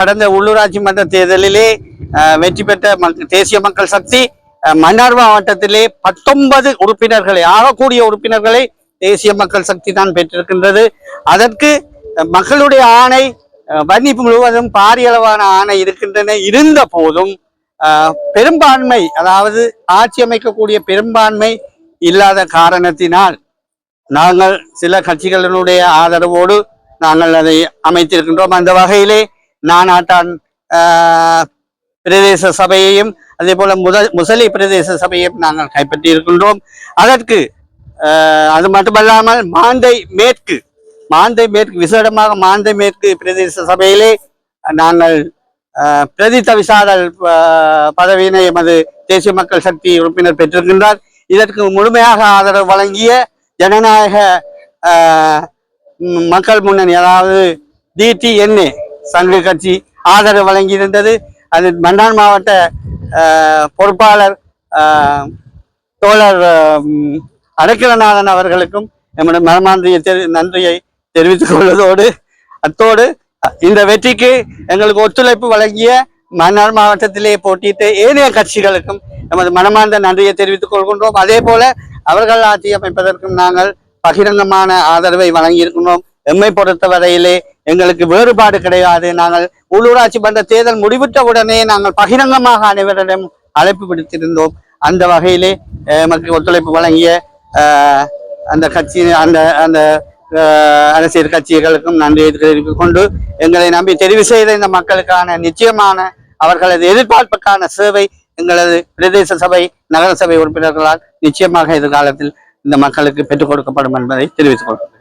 கடந்த உள்ளூராட்சி மன்ற தேர்தலிலே வெற்றி பெற்ற தேசிய மக்கள் சக்தி மன்னார் மாவட்டத்திலே 19 உறுப்பினர்களை ஆகக்கூடிய உறுப்பினர்களை தேசிய மக்கள் சக்தி தான் பெற்றிருக்கின்றது. அதற்கு மக்களுடைய ஆணை வன்னி முழுவதும் பாரியளவான ஆணை இருக்கின்றன. இருந்த போதும் பெரும்பான்மை, அதாவது ஆட்சி அமைக்கக்கூடிய பெரும்பான்மை இல்லாத காரணத்தினால் நாங்கள் சில கட்சிகளினுடைய ஆதரவோடு நாங்கள் அதை அமைத்திருக்கின்றோம். அந்த வகையிலே நானாட்டான் பிரதேச சபையையும் அதே போல முசலி பிரதேச சபையையும் நாங்கள் கைப்பற்றி இருக்கின்றோம். அதற்கு அது மட்டுமல்லாமல் மாந்தை மேற்கு விசேடமாக மாந்தை மேற்கு பிரதேச சபையிலே நாங்கள் பிரதி தவிசாளர் பதவியினை எமது தேசிய மக்கள் சக்தி உறுப்பினர் பெற்றிருக்கின்றார். இதற்கு முழுமையாக ஆதரவு வழங்கிய ஜனநாயக மக்கள் முன்னணி, அதாவது DTNA சங்க கட்சி ஆதரவு வழங்கியிருந்தது. அது மன்னார் மாவட்ட பொறுப்பாளர் தோழர் அடைக்கலநாதன் அவர்களுக்கும் நம்முடைய மனமார்ந்த நன்றியை தெரிவித்துக் கொள்வதோடு அத்தோடு இந்த வெற்றிக்கு எங்களுக்கு ஒத்துழைப்பு வழங்கிய மன்னார் மாவட்டத்திலே போட்டியிட்ட ஏனைய கட்சிகளுக்கும் நமது மனமார்ந்த நன்றியை தெரிவித்துக் கொள்கின்றோம். அதே போல அவர்கள் ஆட்சி அமைப்பதற்கும் நாங்கள் பகிரங்கமான ஆதரவை வழங்கியிருக்கின்றோம். எம்மை பொறுத்தவரையிலே எங்களுக்கு வேறுபாடு கிடையாது. நாங்கள் உள்ளூராட்சி மன்ற தேர்தல் முடிவிட்ட உடனே நாங்கள் பகிரங்கமாக அனைவரிடம் அழைப்பு விடுத்திருந்தோம். அந்த வகையிலே எமக்கு ஒத்துழைப்பு வழங்கிய அந்த கட்சி அந்த அரசியல் கட்சிகளுக்கும் நன்றியை தெரிவித்துக் கொண்டு எங்களை நம்பி தெரிவு செய்த இந்த மக்களுக்கான நிச்சயமான அவர்களது எதிர்பார்ப்புக்கான சேவை எங்களது பிரதேச சபை நகர சபை உறுப்பினர்களால் நிச்சயமாக எதிர்காலத்தில் இந்த மக்களுக்கு பெற்றுக் கொடுக்கப்படும் என்பதை தெரிவித்துக் கொள்கிறேன்.